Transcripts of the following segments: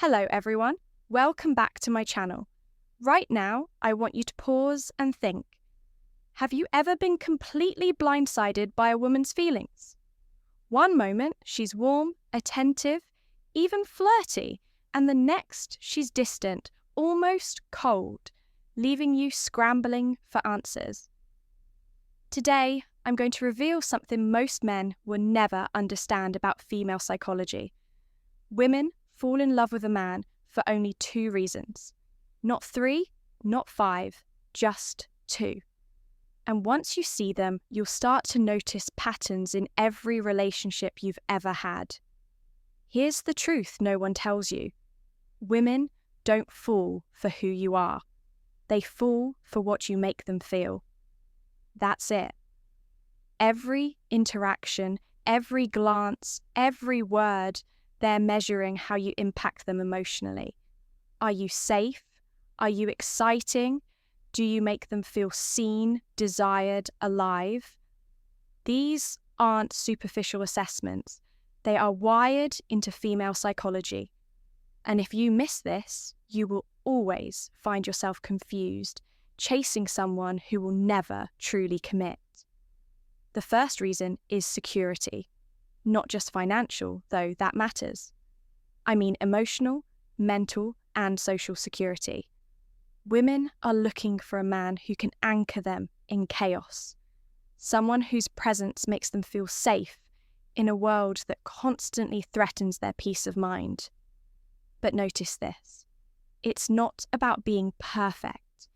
Hello everyone, welcome back to my channel. Right now, I want you to pause and think. Have you ever been completely blindsided by a woman's feelings? One moment, she's warm, attentive, even flirty, and the next, she's distant, almost cold, leaving you scrambling for answers. Today, I'm going to reveal something most men will never understand about female psychology. Women fall in love with a man for only 2 reasons. Not 3, not 5, just 2. And once you see them, you'll start to notice patterns in every relationship you've ever had. Here's the truth no one tells you. Women don't fall for who you are. They fall for what you make them feel. That's it. Every interaction, every glance, every word, they're measuring how you impact them emotionally. Are you safe? Are you exciting? Do you make them feel seen, desired, alive? These aren't superficial assessments. They are wired into female psychology. And if you miss this, you will always find yourself confused, chasing someone who will never truly commit. The first reason is security. Not just financial, though that matters. I mean emotional, mental, and social security. Women are looking for a man who can anchor them in chaos. Someone whose presence makes them feel safe in a world that constantly threatens their peace of mind. But notice this. It's not about being perfect.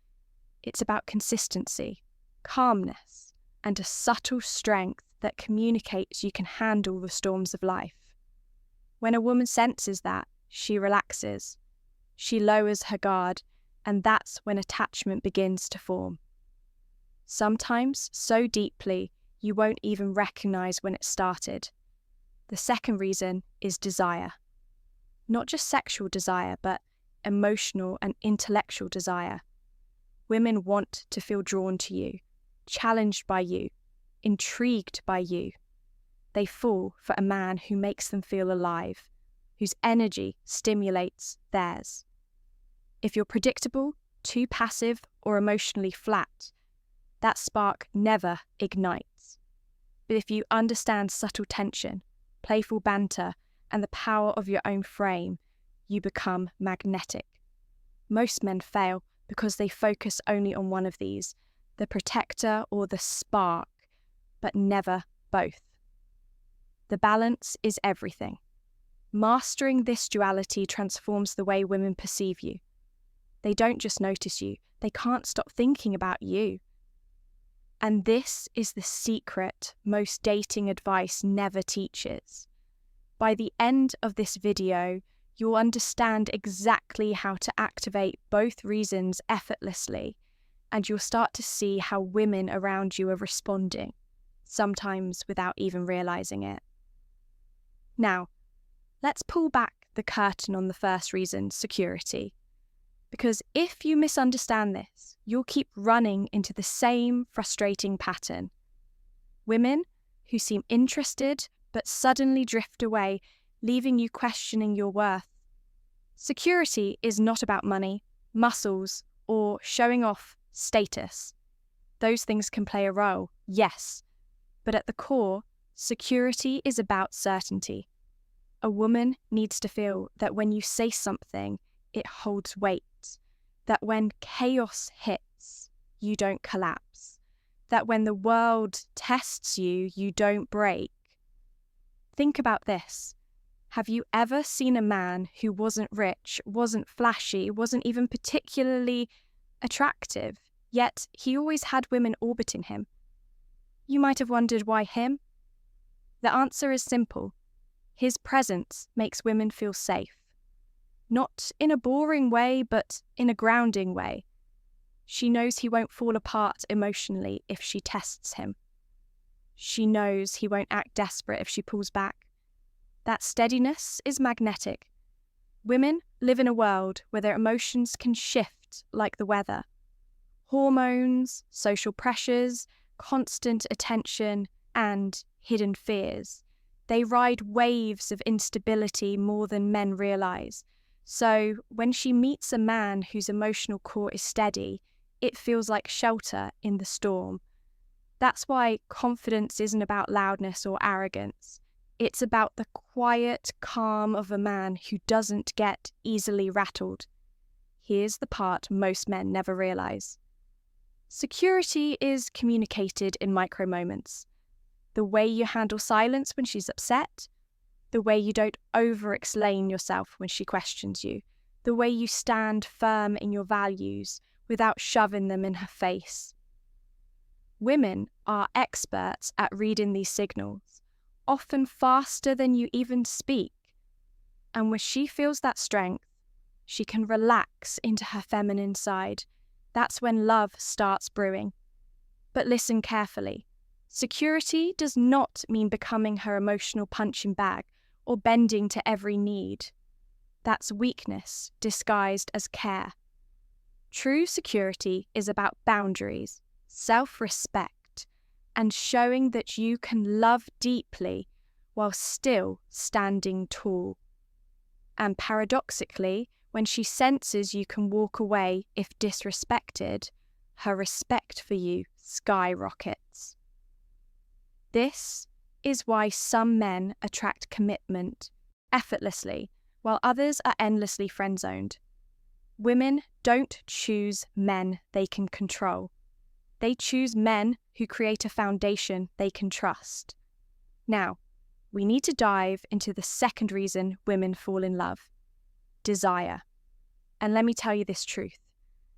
It's about consistency, calmness, and a subtle strength that communicates you can handle the storms of life. When a woman senses that, she relaxes. She lowers her guard, and that's when attachment begins to form. Sometimes so deeply, you won't even recognize when it started. The second reason is desire. Not just sexual desire, but emotional and intellectual desire. Women want to feel drawn to you, challenged by you, intrigued by you. They fall for a man who makes them feel alive, whose energy stimulates theirs. If you're predictable, too passive, or emotionally flat, that spark never ignites. But if you understand subtle tension, playful banter, and the power of your own frame, you become magnetic. Most men fail because they focus only on one of these, the protector or the spark, but never both. The balance is everything. Mastering this duality transforms the way women perceive you. They don't just notice you, they can't stop thinking about you. And this is the secret most dating advice never teaches. By the end of this video, you'll understand exactly how to activate both reasons effortlessly, and you'll start to see how women around you are responding, sometimes without even realizing it. Now, let's pull back the curtain on the first reason, security. Because if you misunderstand this, you'll keep running into the same frustrating pattern. Women who seem interested but suddenly drift away, leaving you questioning your worth. Security is not about money, muscles, or showing off status. Those things can play a role, yes, but at the core, security is about certainty. A woman needs to feel that when you say something, it holds weight, that when chaos hits, you don't collapse, that when the world tests you, you don't break. Think about this. Have you ever seen a man who wasn't rich, wasn't flashy, wasn't even particularly attractive, yet he always had women orbiting him? You might have wondered why him? The answer is simple. His presence makes women feel safe. Not in a boring way, but in a grounding way. She knows he won't fall apart emotionally if she tests him. She knows he won't act desperate if she pulls back. That steadiness is magnetic. Women live in a world where their emotions can shift like the weather. Hormones, social pressures, constant attention, and hidden fears. They ride waves of instability more than men realize. So when she meets a man whose emotional core is steady, it feels like shelter in the storm. That's why confidence isn't about loudness or arrogance. It's about the quiet calm of a man who doesn't get easily rattled. Here's the part most men never realize. Security is communicated in micro moments. The way you handle silence when she's upset, the way you don't over-explain yourself when she questions you, the way you stand firm in your values without shoving them in her face. Women are experts at reading these signals, often faster than you even speak. And when she feels that strength, she can relax into her feminine side. That's when love starts brewing. But listen carefully. Security does not mean becoming her emotional punching bag or bending to every need. That's weakness disguised as care. True security is about boundaries, self-respect, and showing that you can love deeply while still standing tall. And paradoxically, when she senses you can walk away if disrespected, her respect for you skyrockets. This is why some men attract commitment effortlessly, while others are endlessly friend-zoned. Women don't choose men they can control. They choose men who create a foundation they can trust. Now, we need to dive into the second reason women fall in love: desire. And let me tell you this truth.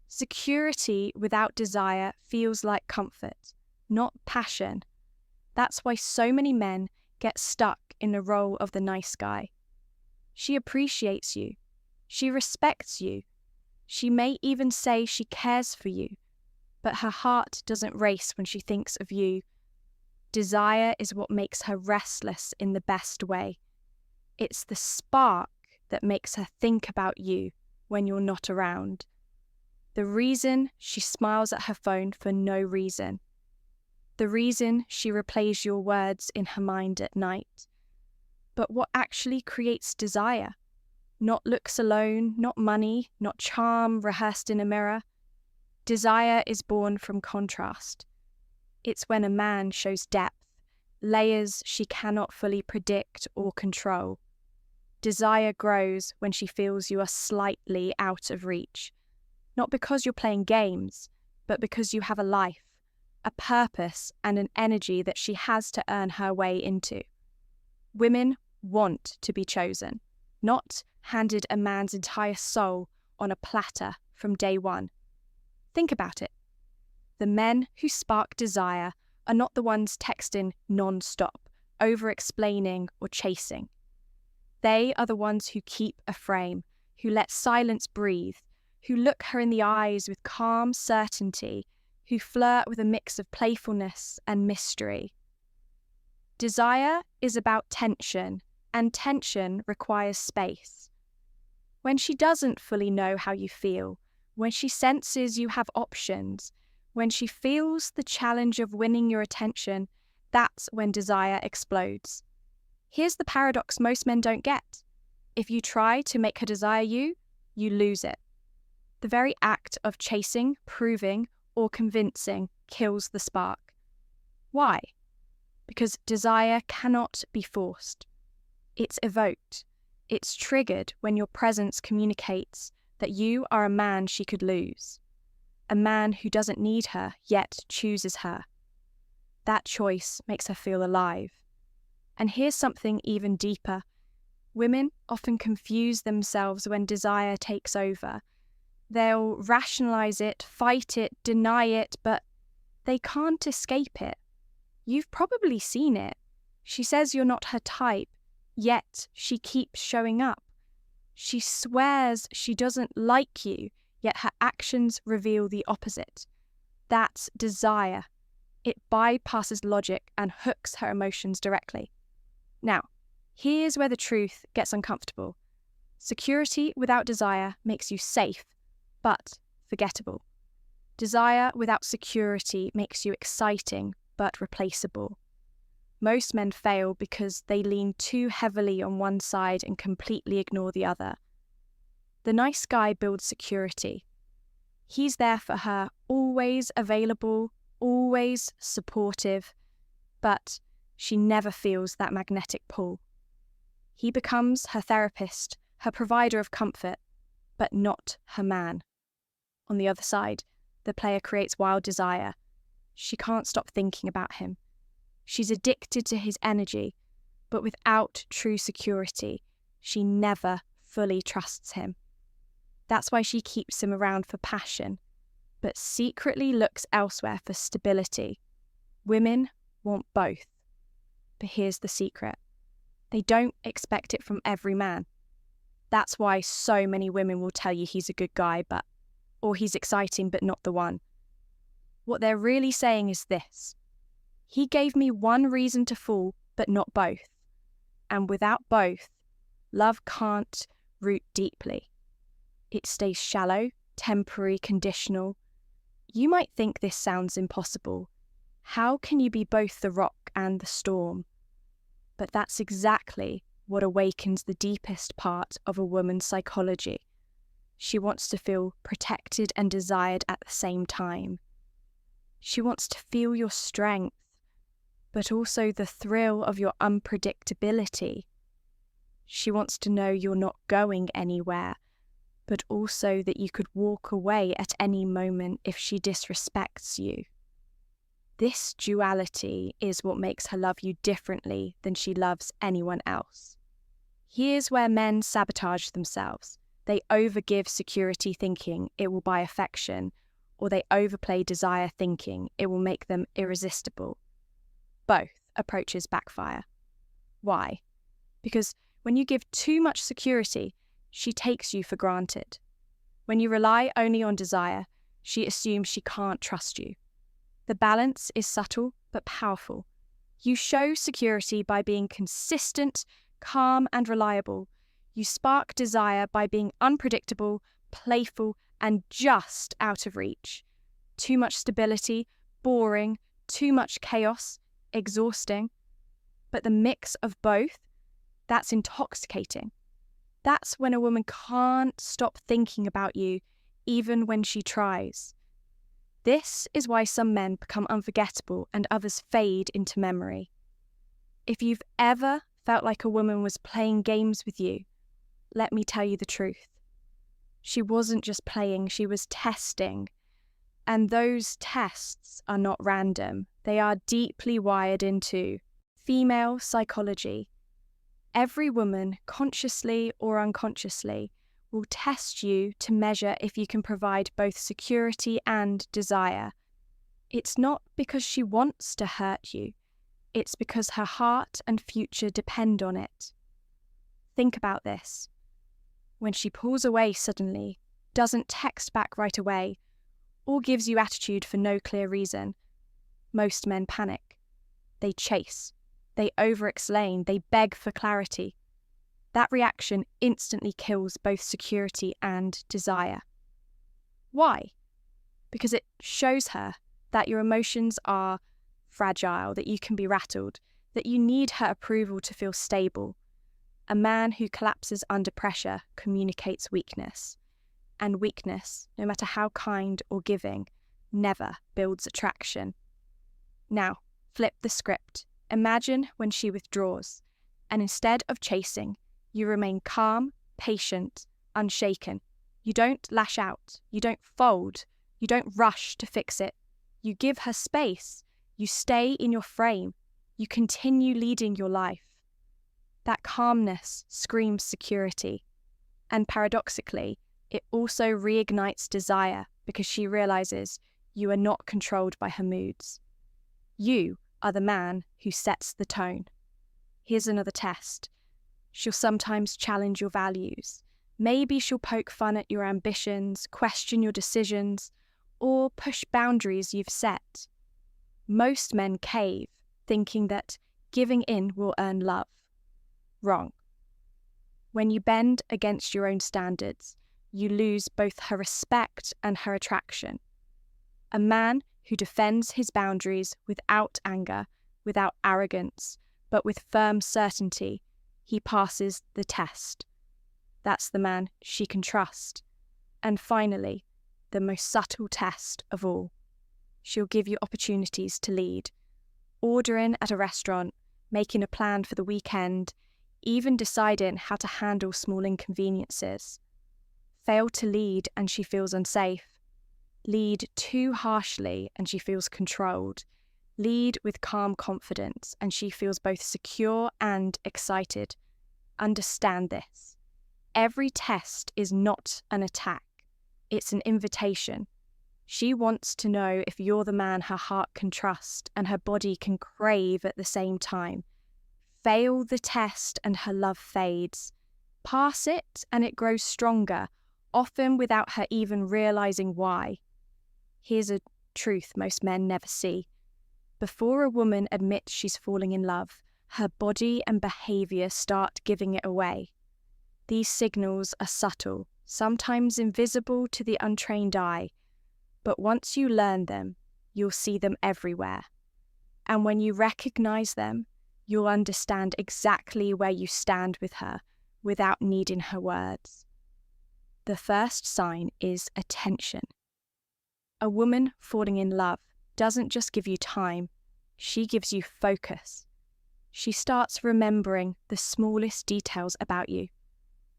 Security without desire feels like comfort, not passion. That's why so many men get stuck in the role of the nice guy. She appreciates you. She respects you. She may even say she cares for you, but her heart doesn't race when she thinks of you. Desire is what makes her restless in the best way. It's the spark that makes her think about you when you're not around. The reason she smiles at her phone for no reason. The reason she replays your words in her mind at night. But what actually creates desire? Not looks alone, not money, not charm rehearsed in a mirror. Desire is born from contrast. It's when a man shows depth, layers she cannot fully predict or control. Desire grows when she feels you are slightly out of reach. Not because you're playing games, but because you have a life, a purpose, and an energy that she has to earn her way into. Women want to be chosen, not handed a man's entire soul on a platter from day one. Think about it. The men who spark desire are not the ones texting non-stop, over-explaining or chasing. They are the ones who keep a frame, who let silence breathe, who look her in the eyes with calm certainty, who flirt with a mix of playfulness and mystery. Desire is about tension, and tension requires space. When she doesn't fully know how you feel, when she senses you have options, when she feels the challenge of winning your attention, that's when desire explodes. Here's the paradox most men don't get. If you try to make her desire you, you lose it. The very act of chasing, proving, or convincing kills the spark. Why? Because desire cannot be forced. It's evoked. It's triggered when your presence communicates that you are a man she could lose. A man who doesn't need her, yet chooses her. That choice makes her feel alive. And here's something even deeper. Women often confuse themselves when desire takes over. They'll rationalize it, fight it, deny it, but they can't escape it. You've probably seen it. She says you're not her type, yet she keeps showing up. She swears she doesn't like you, yet her actions reveal the opposite. That's desire. It bypasses logic and hooks her emotions directly. Now, here's where the truth gets uncomfortable. Security without desire makes you safe, but forgettable. Desire without security makes you exciting, but replaceable. Most men fail because they lean too heavily on one side and completely ignore the other. The nice guy builds security. He's there for her, always available, always supportive, but she never feels that magnetic pull. He becomes her therapist, her provider of comfort, but not her man. On the other side, the player creates wild desire. She can't stop thinking about him. She's addicted to his energy, but without true security, she never fully trusts him. That's why she keeps him around for passion, but secretly looks elsewhere for stability. Women want both. But here's the secret. They don't expect it from every man. That's why so many women will tell you he's a good guy, or he's exciting but not the one. What they're really saying is this: he gave me one reason to fall, but not both. And without both, love can't root deeply. It stays shallow, temporary, conditional. You might think this sounds impossible. How can you be both the rock and the storm? But that's exactly what awakens the deepest part of a woman's psychology. She wants to feel protected and desired at the same time. She wants to feel your strength, but also the thrill of your unpredictability. She wants to know you're not going anywhere, but also that you could walk away at any moment if she disrespects you. This duality is what makes her love you differently than she loves anyone else. Here's where men sabotage themselves. They overgive security thinking it will buy affection, or they overplay desire thinking it will make them irresistible. Both approaches backfire. Why? Because when you give too much security, she takes you for granted. When you rely only on desire, she assumes she can't trust you. The balance is subtle but powerful. You show security by being consistent, calm, and reliable. You spark desire by being unpredictable, playful, and just out of reach. Too much stability, boring, too much chaos, exhausting. But the mix of both, that's intoxicating. That's when a woman can't stop thinking about you, even when she tries. This is why some men become unforgettable and others fade into memory. If you've ever felt like a woman was playing games with you, let me tell you the truth. She wasn't just playing, she was testing. And those tests are not random. They are deeply wired into female psychology. Every woman, consciously or unconsciously, will test you to measure if you can provide both security and desire. It's not because she wants to hurt you. It's because her heart and future depend on it. Think about this. When she pulls away suddenly, doesn't text back right away, or gives you attitude for no clear reason, most men panic. They chase. They over-explain. They beg for clarity. That reaction instantly kills both security and desire. Why? Because it shows her that your emotions are fragile, that you can be rattled, that you need her approval to feel stable. A man who collapses under pressure communicates weakness. And weakness, no matter how kind or giving, never builds attraction. Now, flip the script. Imagine when she withdraws, and instead of chasing, you remain calm, patient, unshaken. You don't lash out. You don't fold. You don't rush to fix it. You give her space. You stay in your frame. You continue leading your life. That calmness screams security. And paradoxically, it also reignites desire because she realizes you are not controlled by her moods. You are the man who sets the tone. Here's another test. She'll sometimes challenge your values. Maybe she'll poke fun at your ambitions, question your decisions, or push boundaries you've set. Most men cave, thinking that giving in will earn love. Wrong. When you bend against your own standards, you lose both her respect and her attraction. A man who defends his boundaries without anger, without arrogance, but with firm certainty, he passes the test. That's the man she can trust. And finally, the most subtle test of all. She'll give you opportunities to lead. Ordering at a restaurant, making a plan for the weekend, even deciding how to handle small inconveniences. Fail to lead and she feels unsafe. Lead too harshly and she feels controlled. Lead with calm confidence and she feels both secure and excited. Understand this. Every test is not an attack. It's an invitation. She wants to know if you're the man her heart can trust and her body can crave at the same time. Fail the test and her love fades. Pass it and it grows stronger, often without her even realizing why. Here's a truth most men never see. Before a woman admits she's falling in love, her body and behavior start giving it away. These signals are subtle, sometimes invisible to the untrained eye, but once you learn them, you'll see them everywhere. And when you recognize them, you'll understand exactly where you stand with her without needing her words. The first sign is attention. A woman falling in love doesn't just give you time, she gives you focus. She starts remembering the smallest details about you.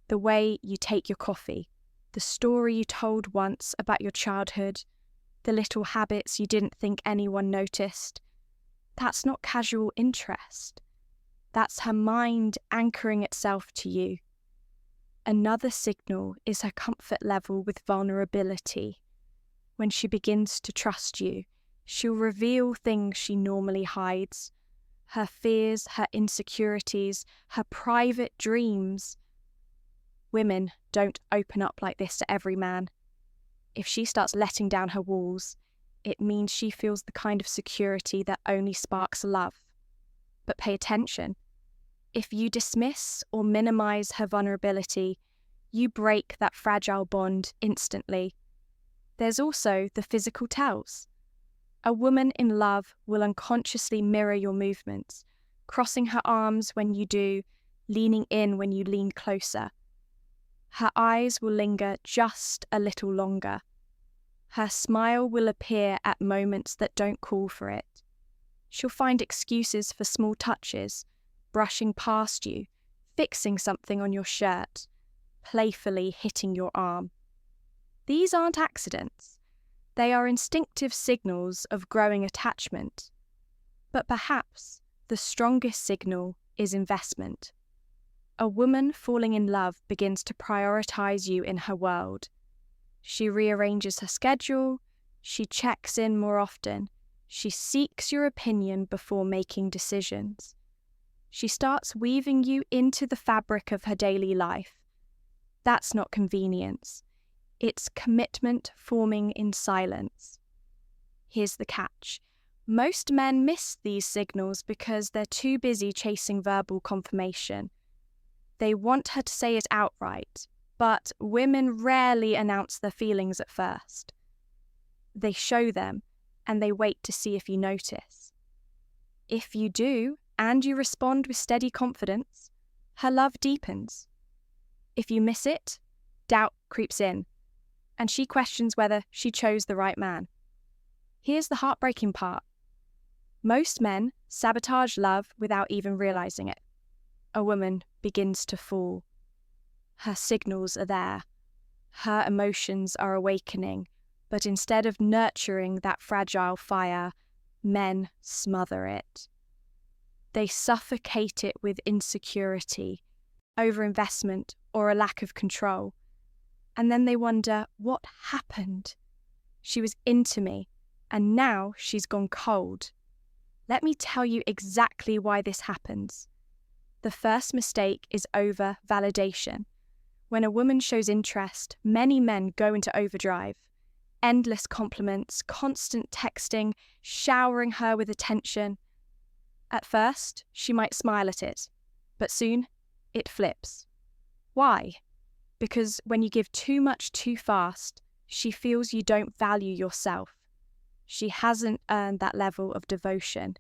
The way you take your coffee, the story you told once about your childhood, the little habits you didn't think anyone noticed. That's not casual interest. That's her mind anchoring itself to you. Another signal is her comfort level with vulnerability. When she begins to trust you, she'll reveal things she normally hides. Her fears, her insecurities, her private dreams. Women don't open up like this to every man. If she starts letting down her walls, it means she feels the kind of security that only sparks love. But pay attention. If you dismiss or minimize her vulnerability, you break that fragile bond instantly. There's also the physical tells. A woman in love will unconsciously mirror your movements, crossing her arms when you do, leaning in when you lean closer. Her eyes will linger just a little longer. Her smile will appear at moments that don't call for it. She'll find excuses for small touches, brushing past you, fixing something on your shirt, playfully hitting your arm. These aren't accidents. They are instinctive signals of growing attachment. But perhaps the strongest signal is investment. A woman falling in love begins to prioritize you in her world. She rearranges her schedule, she checks in more often, she seeks your opinion before making decisions. She starts weaving you into the fabric of her daily life. That's not convenience. It's commitment forming in silence. Here's the catch. Most men miss these signals because they're too busy chasing verbal confirmation. They want her to say it outright, but women rarely announce their feelings at first. They show them, and they wait to see if you notice. If you do, and you respond with steady confidence, her love deepens. If you miss it, doubt creeps in, and she questions whether she chose the right man. Here's the heartbreaking part. Most men sabotage love without even realizing it. A woman begins to fall. Her signals are there. Her emotions are awakening, but instead of nurturing that fragile fire, men smother it. They suffocate it with insecurity, overinvestment, or a lack of control. And then they wonder, what happened? She was into me, and now she's gone cold. Let me tell you exactly why this happens. The first mistake is over-validation. When a woman shows interest, many men go into overdrive. Endless compliments, constant texting, showering her with attention. At first, she might smile at it, but soon, it flips. Why? Because when you give too much too fast, she feels you don't value yourself. She hasn't earned that level of devotion.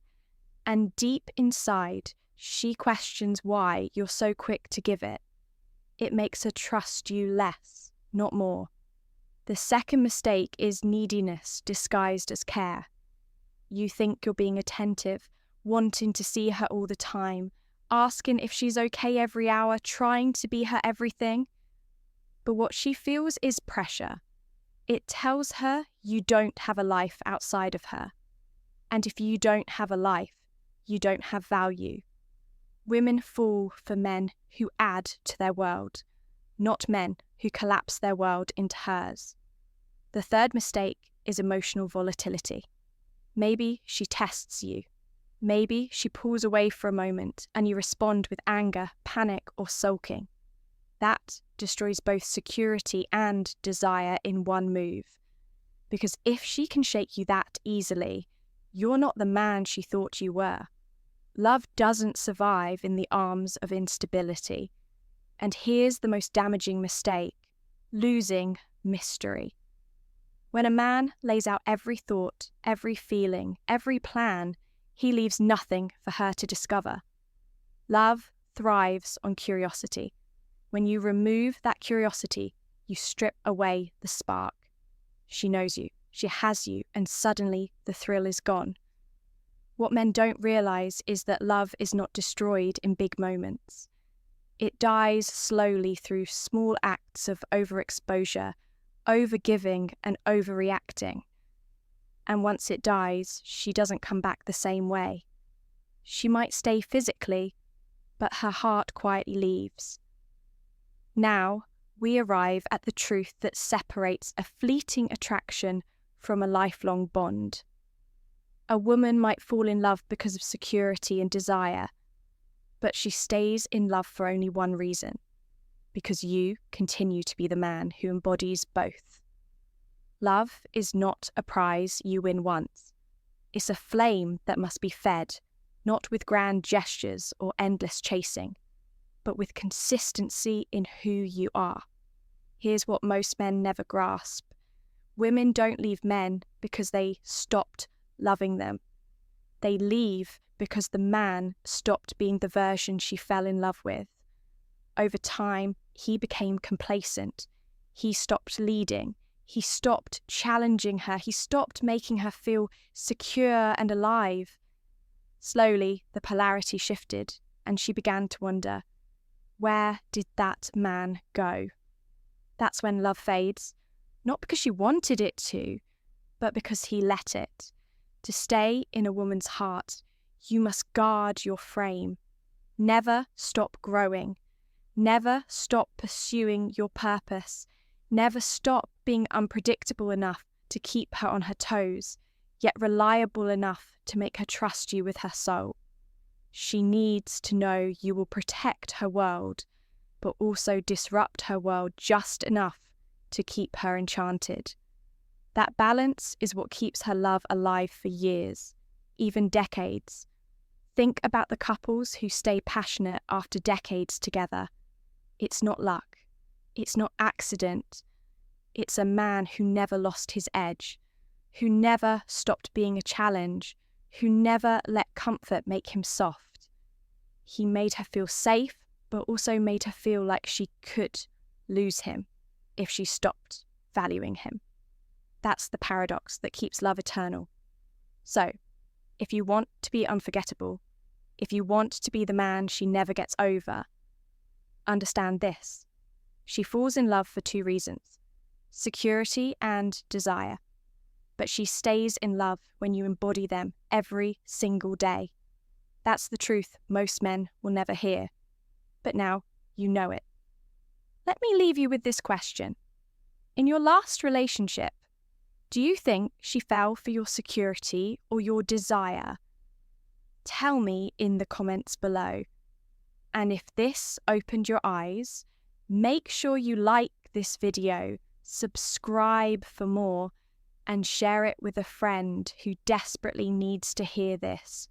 And deep inside, she questions why you're so quick to give it. It makes her trust you less, not more. The second mistake is neediness disguised as care. You think you're being attentive, wanting to see her all the time, asking if she's okay every hour, trying to be her everything. But what she feels is pressure. It tells her you don't have a life outside of her. And if you don't have a life, you don't have value. Women fall for men who add to their world, not men who collapse their world into hers. The third mistake is emotional volatility. Maybe she tests you. Maybe she pulls away for a moment and you respond with anger, panic, or sulking. That destroys both security and desire in one move. Because if she can shake you that easily, you're not the man she thought you were. Love doesn't survive in the arms of instability. And here's the most damaging mistake: losing mystery. When a man lays out every thought, every feeling, every plan, he leaves nothing for her to discover. Love thrives on curiosity. When you remove that curiosity, you strip away the spark. She knows you, she has you, and suddenly the thrill is gone. What men don't realize is that love is not destroyed in big moments. It dies slowly through small acts of overexposure, overgiving, and overreacting. And once it dies, she doesn't come back the same way. She might stay physically, but her heart quietly leaves. Now, we arrive at the truth that separates a fleeting attraction from a lifelong bond. A woman might fall in love because of security and desire, but she stays in love for only one reason: because you continue to be the man who embodies both. Love is not a prize you win once. It's a flame that must be fed, not with grand gestures or endless chasing, but with consistency in who you are. Here's what most men never grasp. Women don't leave men because they stopped loving them. They leave because the man stopped being the version she fell in love with. Over time, he became complacent. He stopped leading. He stopped challenging her. He stopped making her feel secure and alive. Slowly, the polarity shifted, and she began to wonder, where did that man go? That's when love fades, not because she wanted it to, but because he let it. To stay in a woman's heart, you must guard your frame. Never stop growing. Never stop pursuing your purpose. Never stop being unpredictable enough to keep her on her toes, yet reliable enough to make her trust you with her soul. She needs to know you will protect her world, but also disrupt her world just enough to keep her enchanted. That balance is what keeps her love alive for years, even decades. Think about the couples who stay passionate after decades together. It's not luck. It's not accident. It's a man who never lost his edge, who never stopped being a challenge, who never let comfort make him soft. He made her feel safe, but also made her feel like she could lose him if she stopped valuing him. That's the paradox that keeps love eternal. So, if you want to be unforgettable, if you want to be the man she never gets over, understand this. She falls in love for two reasons: security and desire. But she stays in love when you embody them every single day. That's the truth most men will never hear. But now you know it. Let me leave you with this question. In your last relationship, do you think she fell for your security or your desire? Tell me in the comments below. And if this opened your eyes, make sure you like this video, subscribe for more, and share it with a friend who desperately needs to hear this.